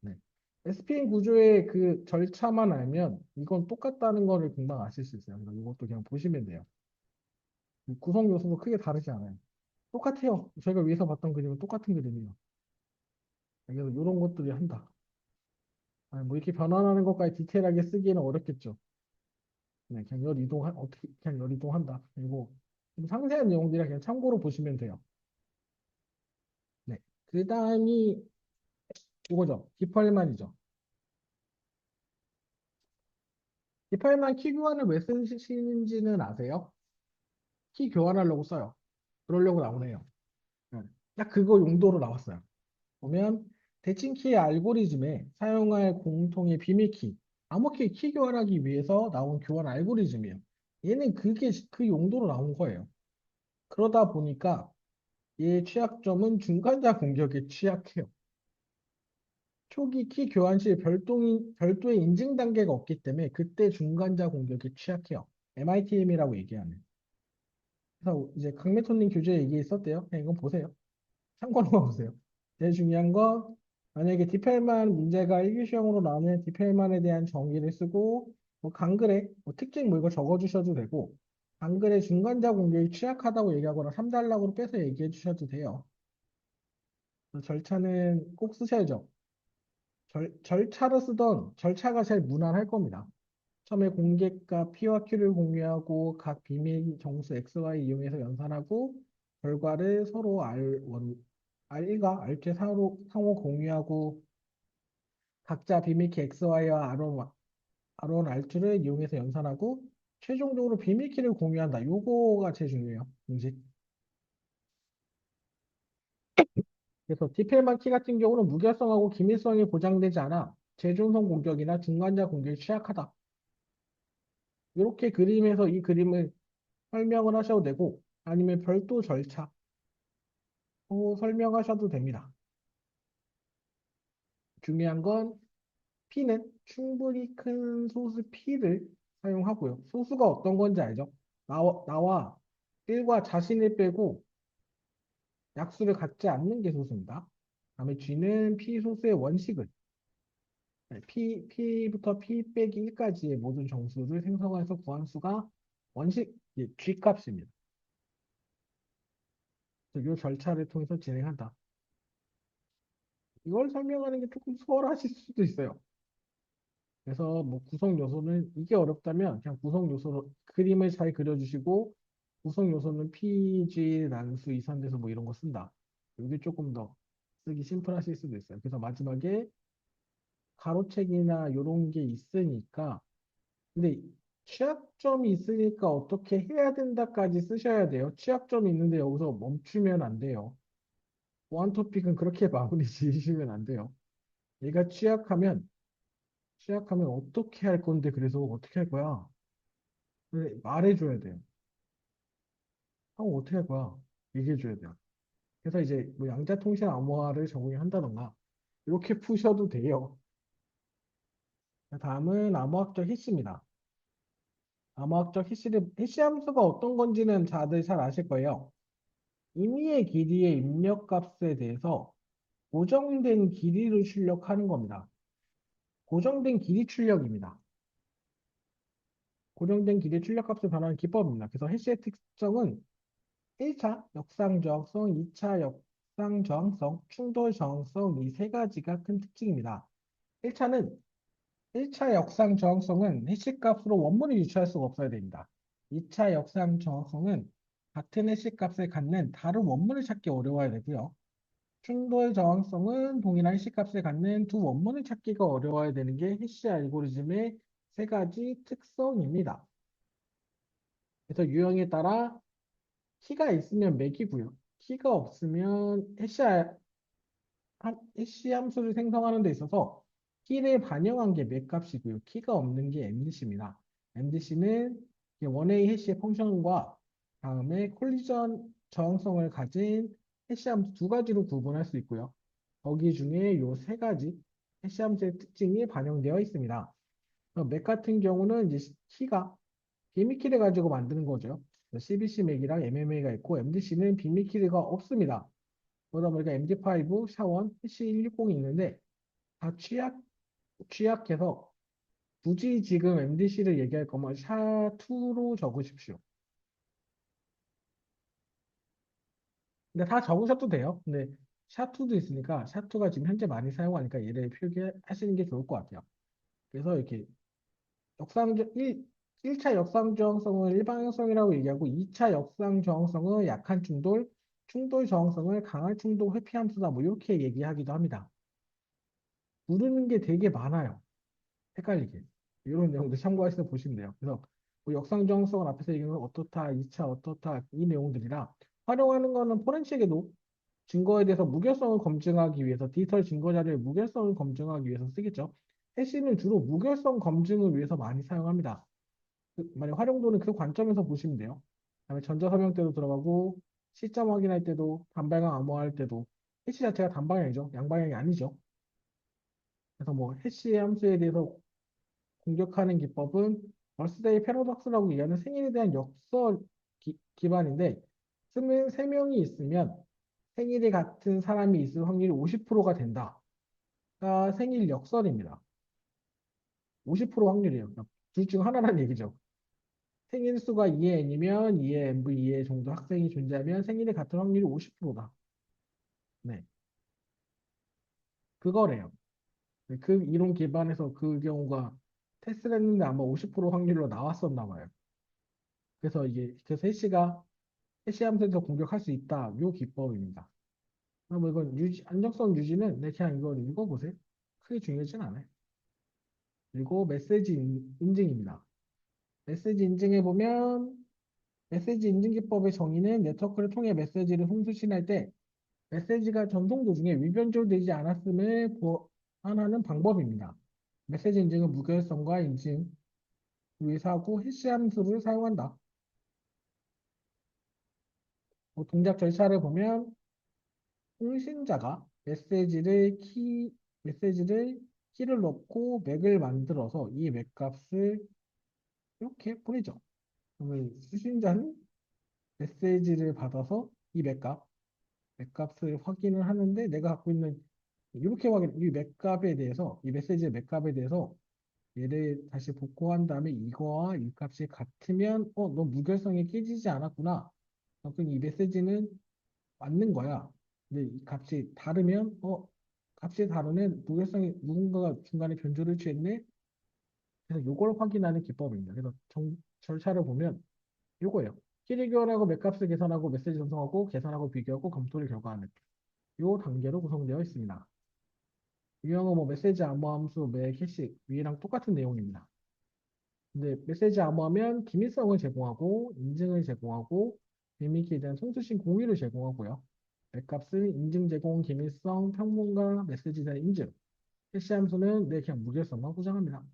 네. SPN 구조의 그 절차만 알면 이건 똑같다는 거를 금방 아실 수 있어요. 그래서 이것도 그냥 보시면 돼요. 구성 요소도 크게 다르지 않아요. 똑같아요. 저희가 위에서 봤던 그림은 똑같은 그림이에요. 그래서 이런 것들이 한다. 아니, 뭐 이렇게 변환하는 것까지 디테일하게 쓰기에는 어렵겠죠. 네, 그냥 어떻게 그냥 열 이동한다. 그리고 좀 상세한 내용들이 그냥 참고로 보시면 돼요. 네. 그 다음이 이거죠. 디팔만이죠. 디팔만 키 교환을 왜 쓰시는지는 아세요? 키 교환하려고 써요. 그러려고 나오네요. 네. 딱 그거 용도로 나왔어요. 보면 대칭키의 알고리즘에 사용할 공통의 비밀키, 암호키 키 교환하기 위해서 나온 교환 알고리즘이에요. 얘는 그게 그 용도로 나온 거예요. 그러다 보니까 얘의 취약점은 중간자 공격에 취약해요. 초기 키 교환 시 별도의 인증 단계가 없기 때문에 그때 중간자 공격에 취약해요. MITM이라고 얘기하는. 그래서 이제 강매토님 교재에 이게 있었대요. 그냥 이거 보세요. 참고로만 보세요. 제일 중요한 건 만약에 디펠만 문제가 1교시형으로 나오면 디펠만에 대한 정의를 쓰고 뭐 강글에 뭐 특징 뭐 이거 적어주셔도 되고 강글의 중간자 공격이 취약하다고 얘기하거나 3단락으로 빼서 얘기해 주셔도 돼요. 절차는 꼭 쓰셔야죠. 절차로 쓰던 절차가 제일 무난할 겁니다. 처음에 공개값 P와 Q를 공유하고 각 비밀 정수 XY 이용해서 연산하고 결과를 서로 R1과 R2 상호 공유하고 각자 비밀키 XY와 R1, R2를 이용해서 연산하고 최종적으로 비밀키를 공유한다. 요거가 제일 중요해요. 공식. 그래서 디펠만 키 같은 경우는 무결성하고 기밀성이 보장되지 않아 재중성 공격이나 중간자 공격이 취약하다. 이렇게 그림에서 이 그림을 설명을 하셔도 되고 아니면 별도 절차 설명하셔도 됩니다. 중요한 건 P는 충분히 큰 소수 P를 사용하고요. 소수가 어떤 건지 알죠? 나와 1과 자신을 빼고 약수를 갖지 않는 게 소수입니다. 다음에 G는 P 소수의 원식을 P부터 P 빼기 1까지의 모든 정수를 생성해서 구한 수가 원식 G 값입니다. 이 절차를 통해서 진행한다. 이걸 설명하는 게 조금 수월하실 수도 있어요. 그래서 뭐 구성 요소는 이게 어렵다면 그냥 구성 요소로 그림을 잘 그려주시고 구성 요소는 PG, 난수, 이산대소 뭐 이런 거 쓴다. 이게 조금 더 쓰기 심플하실 수도 있어요. 그래서 마지막에 가로책이나 이런 게 있으니까 근데 취약점이 있으니까 어떻게 해야 된다까지 쓰셔야 돼요. 취약점이 있는데 여기서 멈추면 안 돼요. 원토픽은 그렇게 마무리 지으시면 안 돼요. 얘가 취약하면 어떻게 할 건데 그래서 어떻게 할 거야? 말해줘야 돼요. 어떻게 할 거야? 얘기해줘야 돼요. 그래서 이제 뭐 양자통신 암호화를 적용한다던가 이렇게 푸셔도 돼요. 다음은 암호학적 해시입니다. 암호학적 해시 함수가 어떤 건지는 다들 잘 아실 거예요. 임의의 길이의 입력값에 대해서 고정된 길이를 출력하는 겁니다. 고정된 길이 출력입니다. 고정된 길이 출력값을 변하는 기법입니다. 그래서 해시의 특성은 1차 역상 저항성, 2차 역상 저항성, 충돌 저항성 이 세 가지가 큰 특징입니다. 1차는 1차 역상 저항성은 해시값으로 원문을 유추할 수가 없어야 됩니다. 2차 역상 저항성은 같은 해시값을 갖는 다른 원문을 찾기 어려워야 되고요. 충돌 저항성은 동일한 해시값을 갖는 두 원문을 찾기가 어려워야 되는 게 해시 알고리즘의 세 가지 특성입니다. 그래서 유형에 따라 키가 있으면 맥이고요. 키가 없으면 해시 함수를 생성하는 데 있어서 키를 반영한 게 맥값이고요. 키가 없는 게 MDC입니다. MDC는 원웨이 해시의 펑션과 다음에 콜리전 저항성을 가진 해시 함수 두 가지로 구분할 수 있고요. 거기 중에 요 세 가지 해시 함수의 특징이 반영되어 있습니다. 맥 같은 경우는 이제 키가 비밀키를 가지고 만드는 거죠. CBC 맥이랑 MMA가 있고 MDC는 비밀키가 없습니다. 그러다 보니까 MD5, 샤원, PC160이 있는데 다 취약해서 굳이 지금 MDC를 얘기할 거면 샤2로 적으십시오. 근데 다 적으셔도 돼요. 근데 샤2도 있으니까 샤2가 지금 현재 많이 사용하니까 얘를 표기하시는 게 좋을 것 같아요. 그래서 이렇게 역상적 1차 역상 저항성을 일방향성이라고 얘기하고 2차 역상 저항성은 약한 충돌, 충돌 저항성을 강한 충돌 회피 함수다 뭐 이렇게 얘기하기도 합니다. 모르는 게 되게 많아요. 헷갈리게. 이런 내용도 참고하셔서 보시면 돼요. 그래서 뭐 역상 저항성을 앞에서 얘기한 건 어떻다, 2차 어떻다 이 내용들이라 활용하는 거는 포렌식에도 증거에 대해서 무결성을 검증하기 위해서 디지털 증거 자료의 무결성을 검증하기 위해서 쓰겠죠. 해시는 주로 무결성 검증을 위해서 많이 사용합니다. 만약 활용도는 그 관점에서 보시면 돼요. 그다음에 전자서명 때도 들어가고 시점 확인할 때도 단방향 암호화할 때도 해시 자체가 단방향이죠. 양방향이 아니죠. 그래서 뭐 해시 함수에 대해서 공격하는 기법은 벌스데이 패러독스라고 얘기하는 생일에 대한 역설 기반인데 쓰면 3명이 있으면 생일이 같은 사람이 있을 확률이 50%가 된다. 가 생일 역설입니다. 50% 확률이에요. 둘 중 하나라는 얘기죠. 생일 수가 2의 n이면 2의 nv 2의 정도 학생이 존재하면 생일이 같은 확률이 50%다. 네, 그거래요. 그 이론 기반에서 그 경우가 테스트를 했는데 아마 50% 확률로 나왔었나 봐요. 그래서 해시 함수에서 공격할 수 있다. 요 기법입니다. 뭐 이건 안정성 유지는 그냥 이걸 읽어보세요. 크게 중요하진 않아요. 그리고 인증입니다. 메시지 인증해 보면 메시지 인증 기법의 정의는 네트워크를 통해 메시지를 송수신할 때 메시지가 전송 도중에 위변조되지 않았음을 보완하는 방법입니다. 메시지 인증은 무결성과 인증 위해서 하고 해시 함수를 사용한다. 동작 절차를 보면 통신자가 메시지를 키를 넣고 맥을 만들어서 이 맥 값을 이렇게 보내죠. 그러면 수신자는 메시지를 받아서 이 맥값을 확인을 하는데 내가 갖고 있는 이렇게 이 맥값에 대해서 이 메시지의 맥값에 대해서 얘를 다시 복구한 다음에 이거와 이 값이 같으면 너 무결성이 깨지지 않았구나. 그럼 이 메시지는 맞는 거야. 근데 이 값이 다르면 값이 다르네. 무결성이 누군가가 중간에 변조를 취했네. 그래서 요걸 확인하는 기법입니다. 그래서 절차를 보면 요거예요. 키를 교환하고 맥값을 계산하고 메시지 전송하고 계산하고 비교하고 검토를 결과하는 요 단계로 구성되어 있습니다. 유형은 뭐 메시지 암호함수 매 캐시 위랑 똑같은 내용입니다. 근데 메시지 암호하면 기밀성을 제공하고 인증을 제공하고 비밀키에 대한 송수신 공유를 제공하고요. 맥값은 인증 제공, 기밀성, 평문가, 메시지에 대한 인증. 캐시 함수는 그냥 무결성만 보장합니다.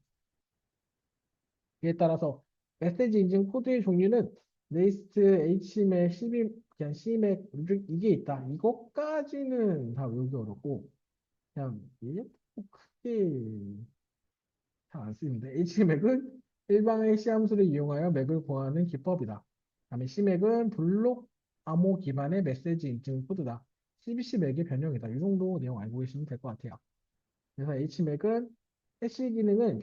이에 따라서 메시지 인증 코드의 종류는 next, HMAC, 그냥 CMAC 이게 있다. 이것까지는 다 외우기 어렵고 그냥 이게 뭐 크게 잘 안 쓰입니다. HMAC은 일방의 C 함수를 이용하여 맥을 구하는 기법이다. 다음에 CMAC은 블록 암호 기반의 메시지 인증 코드다. CBC 맥의 변형이다. 이 정도 내용 알고 계시면 될 것 같아요. 그래서 HMAC은 해시 기능은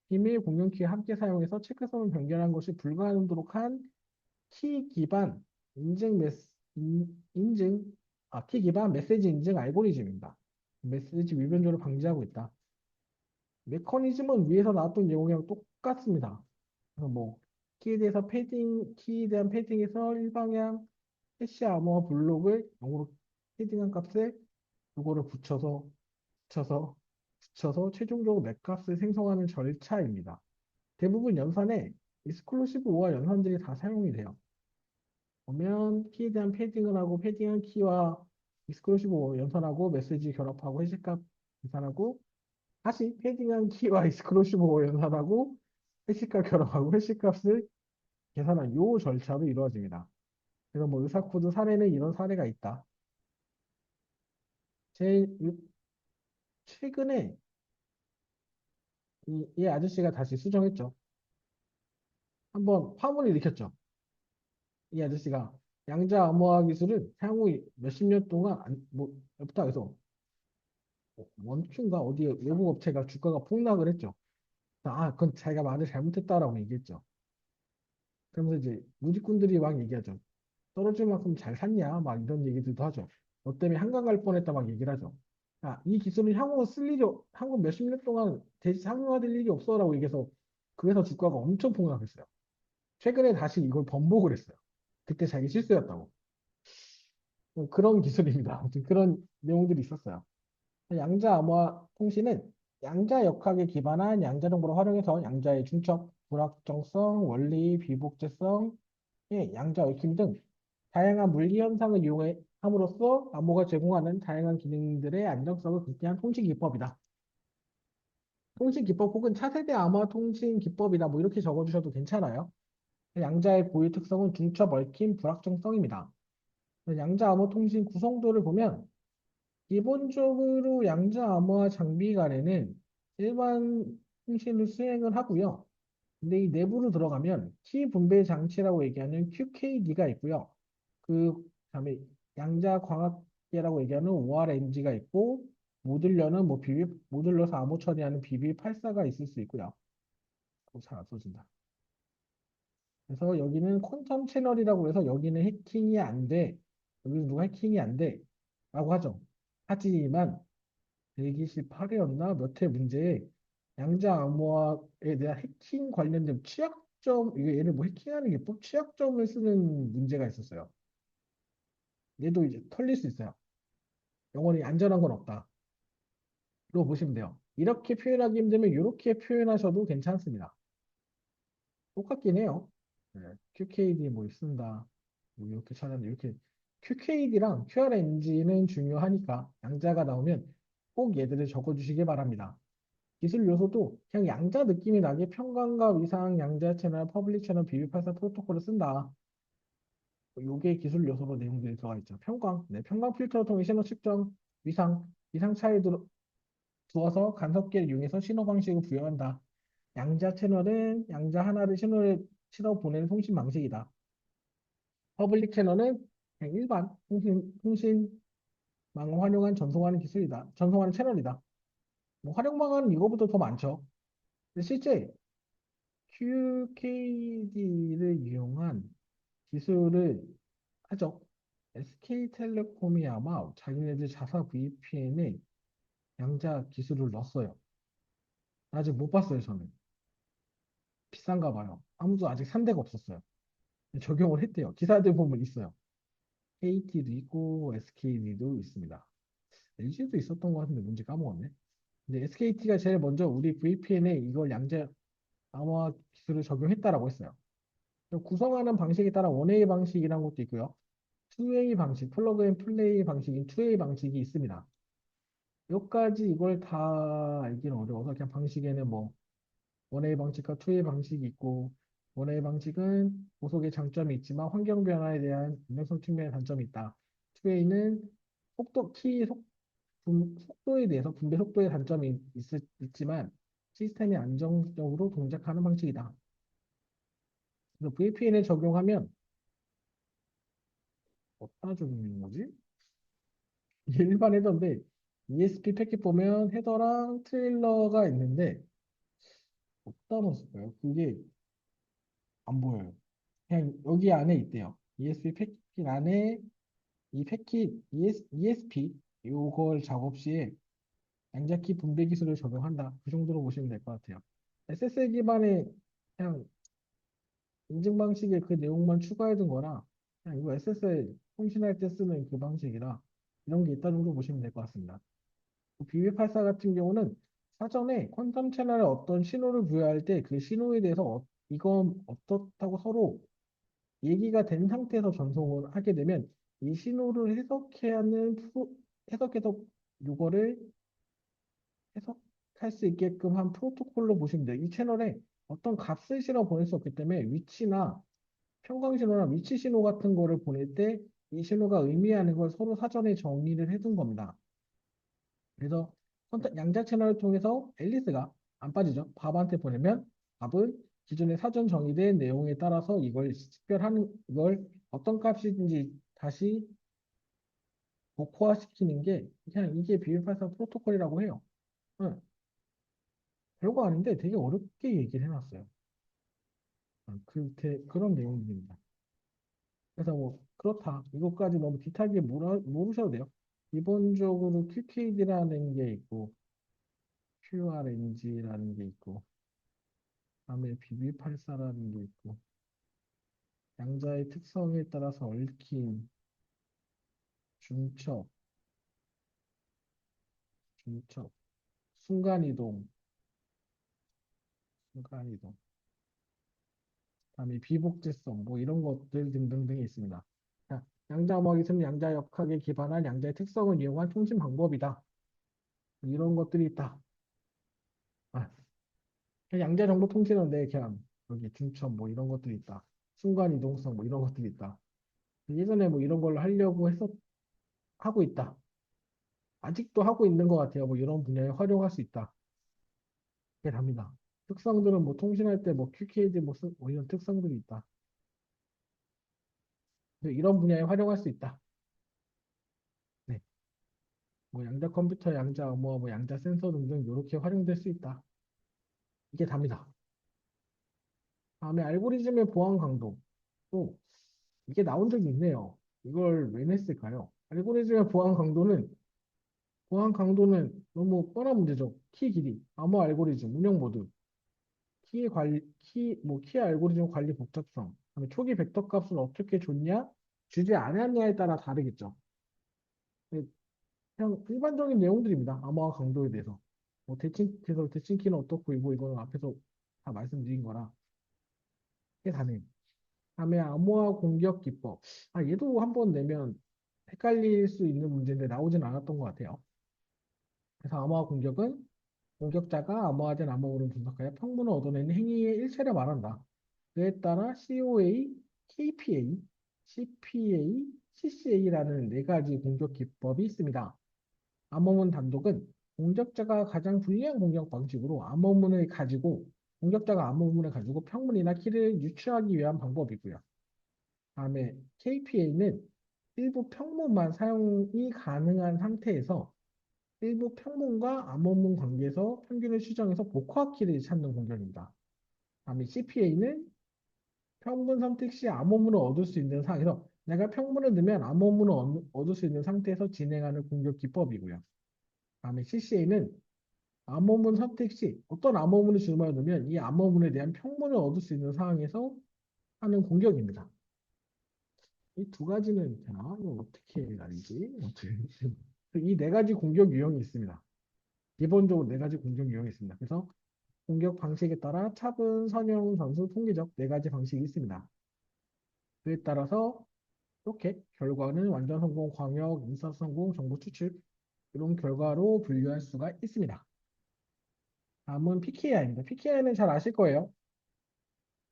비밀 공용 키와 함께 사용해서 체크성을 변경한 것이 불가능하도록 한 키 기반 인증 메시, 인증 키 기반 메시지 인증 알고리즘입니다. 메시지 위변조를 방지하고 있다. 메커니즘은 위에서 나왔던 내용이랑 똑같습니다. 그래서 뭐 키에 대한 패딩에서 일방향 해시 암호화 블록을 0으로 패딩한 값에 그거를 붙여서 붙여서 최종적으로 맥값을 생성하는 절차입니다. 대부분 연산에 익스클루시브 오와 연산들이 다 사용이 돼요. 보면 키에 대한 패딩을 하고 패딩한 키와 익스클루시브 오 연산하고 메시지 결합하고 해시값 계산하고 다시 패딩한 키와 익스클루시브 오 연산하고 해시값 결합하고 해시값을 계산한 요 절차로 이루어집니다. 그래서 뭐 의사코드 사례는 이런 사례가 있다. 최근에 이 아저씨가 다시 수정했죠. 한번 파문을 일으켰죠. 이 아저씨가 양자 암호화 기술은 향후 몇십 년 동안 부터 해서 원큐인가 어디 외부 업체가 주가가 폭락을 했죠. 그건 자기가 말을 잘못했다라고 얘기했죠. 그러면서 이제 누리꾼들이 막 얘기하죠. 떨어질 만큼 잘 샀냐? 막 이런 얘기들도 하죠. 너 때문에 한강 갈 뻔했다 막 얘기를 하죠. 이 기술은 향후 몇십 년 동안 상용화될 일이 없어라고 얘기해서 그래서 주가가 엄청 폭락했어요. 최근에 다시 이걸 번복을 했어요. 그때 자기 실수였다고. 그런 기술입니다. 아무튼 그런 내용들이 있었어요. 양자 암호화 통신은 양자 역학에 기반한 양자 정보를 활용해서 양자의 중첩, 불확정성, 원리, 비복제성, 양자 얽힘 등 다양한 물리 현상을 이용함으로써 암호가 제공하는 다양한 기능들의 안정성을 극대화한 통신 기법이다. 통신 기법 혹은 차세대 암호화 통신 기법이다. 뭐 이렇게 적어주셔도 괜찮아요. 양자의 고유 특성은 중첩, 얽힘, 불확정성입니다. 양자 암호 통신 구성도를 보면 기본적으로 양자 암호화 장비 간에는 일반 통신을 수행을 하고요. 근데 이 내부로 들어가면 키 분배 장치라고 얘기하는 QKD가 있고요. 그 다음에 양자 광학계라고 얘기하는 ORNG가 있고 모듈러서 암호 처리하는 BB84가 있을 수 있고요. 잘 안 써진다. 그래서 여기는 퀀텀 채널이라고 해서 여기는 해킹이 안 돼. 여기는 누가 해킹이 안 돼. 라고 하죠. 하지만 128회였나 몇 회 문제에 양자 암호화에 대한 해킹 관련된 이게 얘를 뭐 해킹하는 기법 취약점을 쓰는 문제가 있었어요. 얘도 이제 털릴 수 있어요. 영원히 안전한 건 없다. 로 보시면 돼요. 이렇게 표현하기 힘들면 이렇게 표현하셔도 괜찮습니다. 똑같긴 해요. 네, QKD 뭐 쓴다. 뭐 이렇게 찾았는데 이렇게 QKD랑 QRNG는 중요하니까 양자가 나오면 꼭 얘들을 적어주시기 바랍니다. 기술 요소도 그냥 양자 느낌이 나게 평광과 위상, 양자 채널, 퍼블릭 채널, 비비팔사 프로토콜을 쓴다. 요게 기술 요소로 내용들이 들어가 있죠. 평광, 네, 평광 필터를 통해 신호 측정, 위상 차이 두어서 간섭기를 이용해서 신호 방식을 부여한다. 양자 채널은 양자 하나를 신호를 실어 보내는 통신 방식이다. 퍼블릭 채널은 그냥 일반 통신망을 활용한 전송하는 기술이다. 전송하는 채널이다. 뭐 활용 방안은 이거보다 더 많죠. 근데 실제 QKD를 이용한 기술을 하죠. SK텔레콤이 아마 자기네들 자사 VPN에 양자 기술을 넣었어요. 아직 못 봤어요, 저는. 비싼가 봐요. 아무도 아직 산 데가 없었어요. 적용을 했대요. 기사들 보면 있어요. KT도 있고 SK도 있습니다. LG도 있었던 것 같은데 뭔지 까먹었네. 근데 SKT가 제일 먼저 우리 VPN에 이걸 양자 암호화 기술을 적용했다라고 했어요. 구성하는 방식에 따라 원웨이 방식이라는 것도 있고요. 투웨이 방식, 플러그 앤 플레이 방식인 투웨이 방식이 있습니다. 여기까지 이걸 다 알기는 어려워서 그냥 방식에는 뭐 원웨이 방식과 투웨이 방식이 있고 원웨이 방식은 고속의 장점이 있지만 환경 변화에 대한 안정성 측면의 단점이 있다. 투웨이는 속도, 속도에 대해서 분배 속도의 단점이 있지만 시스템이 안정적으로 동작하는 방식이다. 그래서 VPN에 적용하면 어디다 적용하는 거지? 일반 헤더인데 ESP 패킷 보면 헤더랑 트레일러가 있는데 어디다 넣었을까요? 그게 안 보여요. 그냥 여기 안에 있대요. ESP 패킷 안에 이 패킷 ESP 요걸 작업 시에 양자키 분배 기술을 적용한다. 그 정도로 보시면 될 것 같아요. SSL 기반의 그냥 인증 방식의 그 내용만 추가해 둔 거라 그냥 이거 SSL 통신할 때 쓰는 그 방식이라 이런 게 있다는 걸 보시면 될 것 같습니다. BB84 같은 경우는 사전에 퀀텀 채널에 어떤 신호를 부여할 때 그 신호에 대해서 이건 어떻다고 서로 얘기가 된 상태에서 전송을 하게 되면 이 신호를 해석해서 이거를 해석할 수 있게끔 한 프로토콜로 보시면 돼요. 이 채널에 어떤 값을 실어 보낼 수 없기 때문에 위치나 평강 신호나 위치 신호 같은 거를 보낼 때 이 신호가 의미하는 걸 서로 사전에 정리를 해둔 겁니다. 그래서 양자 채널을 통해서 앨리스가 안 빠지죠. 밥한테 보내면 밥은 기존에 사전 정의된 내용에 따라서 이걸 식별하는 이걸 어떤 값이든지 다시 복호화시키는 게 그냥 이게 비밀팔사 프로토콜이라고 해요. 응, 별거 아닌데 되게 어렵게 얘기를 해놨어요. 그런 내용들입니다. 그래서 뭐 그렇다. 이것까지 너무 디테일하게 모르셔도 돼요. 기본적으로 QKD라는 게 있고 QRNG라는 게 있고 다음에 BB84라는 게 있고 양자의 특성에 따라서 얽힌 중첩, 중첩, 순간이동, 순간이동, 다음에 비복제성 뭐 이런 것들 등등등이 있습니다. 자, 양자 모의기술은 양자 역학에 기반한 양자의 특성을 이용한 통신 방법이다. 이런 것들이 있다. 아, 양자 정보 통신은 그냥 여기 중첩 뭐 이런 것들이 있다. 순간이동성 뭐 이런 것들이 있다. 예전에 뭐 이런 걸 하려고 하고 있다. 아직도 하고 있는 것 같아요. 뭐 이런 분야에 활용할 수 있다. 그게 답니다. 특성들은 뭐 통신할 때 뭐 QKD 뭐 이런 특성들이 있다. 이런 분야에 활용할 수 있다. 네. 뭐 양자 컴퓨터, 양자 뭐 양자 센서 등등 이렇게 활용될 수 있다. 이게 답니다. 다음에 알고리즘의 보안 강도. 또 이게 나온 적이 있네요. 이걸 왜 냈을까요? 알고리즘의 보안 강도는 너무 뻔한 문제죠. 키 길이, 암호 알고리즘, 운영 모드, 키 알고리즘 관리 복잡성, 그다음에 초기 벡터 값을 어떻게 줬냐, 주지 않았냐에 따라 다르겠죠. 네, 그냥 일반적인 내용들입니다. 암호화 강도에 대해서. 뭐 그래서 대칭키는 어떻고 뭐 이거는 앞에서 다 말씀드린 거라 이게 다네요. 다음에 암호화 공격 기법. 얘도 한번 내면 헷갈릴 수 있는 문제인데 나오진 않았던 것 같아요. 그래서 암호화 공격은 공격자가 암호화된 암호물을 분석하여 평문을 얻어내는 행위의 일체를 말한다. 그에 따라 COA, KPA, CPA, CCA라는 네 가지 공격 기법이 있습니다. 암호문 단독은 공격자가 가장 불리한 공격 방식으로 공격자가 암호문을 가지고 평문이나 키를 유추하기 위한 방법이고요. 다음에 KPA는 일부 평문만 사용이 가능한 상태에서 일부 평문과 암호문 관계에서 평균을 추정해서 복호화 키를 찾는 공격입니다. 다음에 CPA는 평문 선택 시 암호문을 얻을 수 있는 상황에서 내가 평문을 넣으면 암호문을 얻을 수 있는 상태에서 진행하는 공격 기법이고요. 다음에 CCA는 암호문 선택 시 어떤 암호문을 주문해 두면 이 암호문에 대한 평문을 얻을 수 있는 상황에서 하는 공격입니다. 이 두 가지는 되나? 이거 어떻게 알지? 이 네 가지 공격 유형이 있습니다. 기본적으로 네 가지 공격 유형이 있습니다. 그래서 공격 방식에 따라 차분, 선형, 전수, 통계적 네 가지 방식이 있습니다. 그에 따라서 이렇게 결과는 완전 성공, 광역, 인사 성공, 정보 추출 이런 결과로 분류할 수가 있습니다. 다음은 PKI입니다. PKI는 잘 아실 거예요.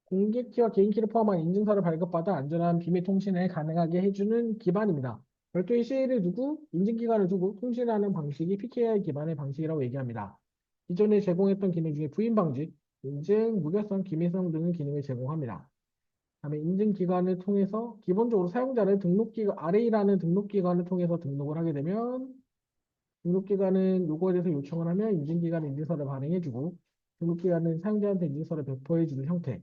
공개키와 개인키를 포함한 인증서를 발급받아 안전한 비밀 통신을 가능하게 해주는 기반입니다. 별도의 CA를 두고 인증기간을 두고 통신하는 방식이 PKI 기반의 방식이라고 얘기합니다. 기존에 제공했던 기능 중에 부인 방지, 인증, 무결성, 기밀성 등의 기능을 제공합니다. 다음에 인증기관을 통해서 기본적으로 사용자를 등록기관, RA라는 등록기관을 통해서 등록을 하게 되면 등록기관은 요거에 대해서 요청을 하면 인증기관 인증서를 발행해주고 등록기관은 사용자한테 인증서를 배포해주는 형태.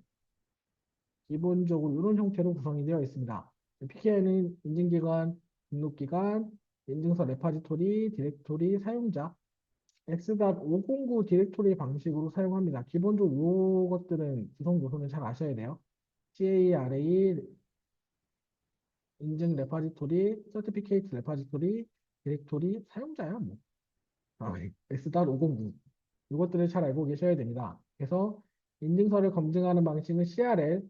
기본적으로 이런 형태로 구성이 되어 있습니다. PKI는 인증기관, 등록기관, 인증서 레파지토리, 디렉토리, 사용자, X.509 디렉토리 방식으로 사용합니다. 기본적으로 이것들은 구성 요소는 잘 아셔야 돼요. CA, 인증 레파지토리, 서티피케이트 레파지토리, 디렉토리, 사용자야 뭐. S.509 이것들을 잘 알고 계셔야 됩니다. 그래서 인증서를 검증하는 방식은 CRL,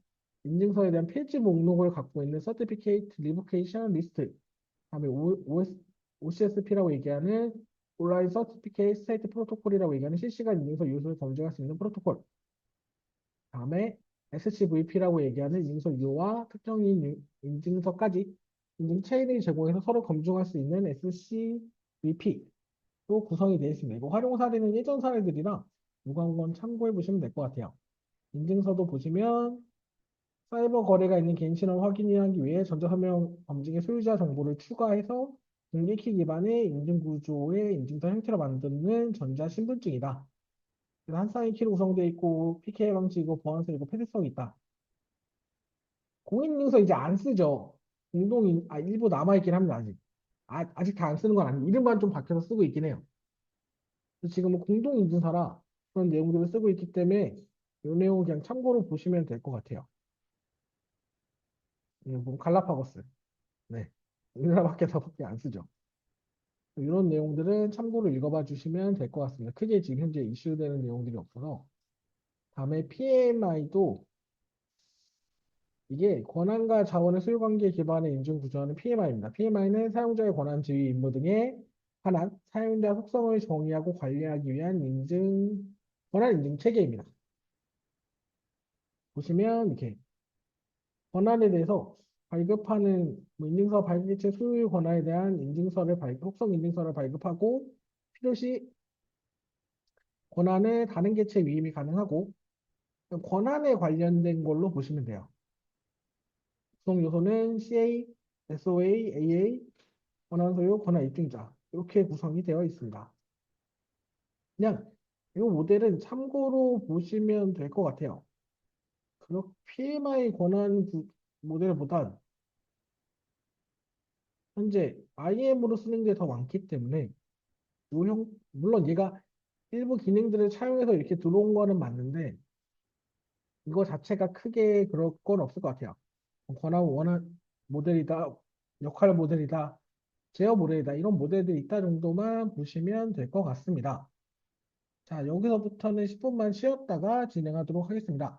인증서에 대한 페이지 목록을 갖고 있는 Certificate Revocation List, 다음에 OCSP라고 얘기하는 온라인 서티피케이트 스테이트 프로토콜이라고 얘기하는 실시간 인증서 유효를 검증할 수 있는 프로토콜. 다음에 SCVP라고 얘기하는 인증서 유효와 특정인 인증서까지 인증 체인을 제공해서 서로 검증할 수 있는 SCVP로 구성이 되어 있습니다. 이거 활용 사례는 예전 사례들이라 누가 한번 참고해 보시면 될 것 같아요. 인증서도 보시면 사이버 거래가 있는 개인 신원 확인하기 위해 전자서명 검증의 소유자 정보를 추가해서 공개키 기반의 인증 구조의 인증서 형태로 만드는 전자신분증이다. 그래서 한 쌍의 키로 구성되어 있고 PKI 방식이고 보안성이고 폐쇄성이 있다. 공인인증서 이제 안 쓰죠. 일부 남아있긴 합니다, 아직. 아직 다 안 쓰는 건 아니고, 이름만 좀 바뀌어서 쓰고 있긴 해요. 그래서 지금은 공동인증서라 그런 내용들을 쓰고 있기 때문에 이 내용 그냥 참고로 보시면 될 것 같아요. 뭐 갈라파고스. 네. 우리나라밖에 안 쓰죠. 이런 내용들은 참고로 읽어봐 주시면 될 것 같습니다. 크게 지금 현재 이슈되는 내용들이 없어서. 다음에 PMI도 이게 권한과 자원의 소유관계 기반의 인증 구조하는 PMI입니다. PMI는 사용자의 권한, 지위, 임무 등에 관한 사용자 속성을 정의하고 관리하기 위한 권한 인증 체계입니다. 보시면 이렇게 권한에 대해서 발급하는 인증서 발급체 소유 권한에 대한 속성 인증서를 발급하고 필요시 권한의 다른 개체 위임이 가능하고 권한에 관련된 걸로 보시면 돼요. 구성 요소는 CA, SOA, AA, 권한 소유, 권한 입증자 이렇게 구성이 되어 있습니다. 그냥 이 모델은 참고로 보시면 될 것 같아요. 그렇게 PMI 모델보단 현재 IM으로 쓰는 게 더 많기 때문에 물론 얘가 일부 기능들을 차용해서 이렇게 들어온 거는 맞는데 이거 자체가 크게 그럴 건 없을 것 같아요. 권한 원한 모델이다, 역할 모델이다, 제어 모델이다 이런 모델들이 있다 정도만 보시면 될 것 같습니다. 자, 여기서부터는 10분만 쉬었다가 진행하도록 하겠습니다.